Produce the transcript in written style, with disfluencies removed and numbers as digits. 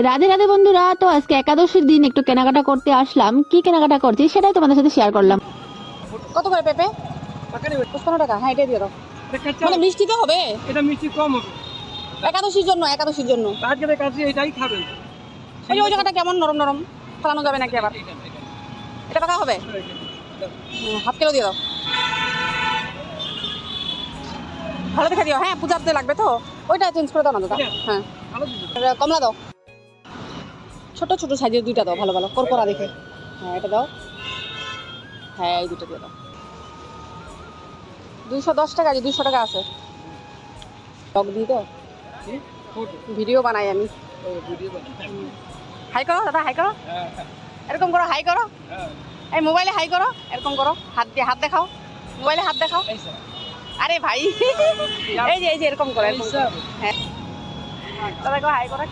রাধে রাধে বন্ধুরা, তো আজকে একাদশীর দিন একটু কেনাকাটা করতে আসলাম। কি কেনাকাটা করছি সেটাই তোমাদের সাথে শেয়ার করলাম। কত করে পেঁপে? 55 টাকা। হ্যাঁ, এটাই দিয়ে দাও। মানে মিষ্টি তো হবে, এটা মিষ্টি কম হবে। একাদশীর জন্য। একাদশীর জন্য আজকের কাছে এটাই খাবেন। ওই জায়গাটা কেমন নরম নরম, ফেলানো যাবে নাকি আবার? এটা কথা হবে, হাফ কিলো দিয়ে দাও। ভালো দেখে দিও। হ্যাঁ, পূজাতে লাগবে তো, ওইটা চেঞ্জ করে দাও না দাদা। হ্যাঁ, কমলা দাও। ছোট ছোট সাইজের দুইটা দাও, ভালো ভালো করকরা দেখে। হ্যাঁ, এটা দাও। হ্যাঁ, এই দুটো দিয়ে দাও। 210 টাকা, 200 টাকা আছে। টক দিয়ে দাও। ভিডিও বানাই আমি। হাই করো দাদা, হাই করো। এরকম করো, হাই করো। এই মোবাইলে হাই করো, এরকম করো, হাত দিয়ে হাত দেখাও, মোবাইলে হাত দেখাও। আরে ভাই, এই যে এরকম করো, এরকম করো। হ্যাঁ দাদা, হাই করো।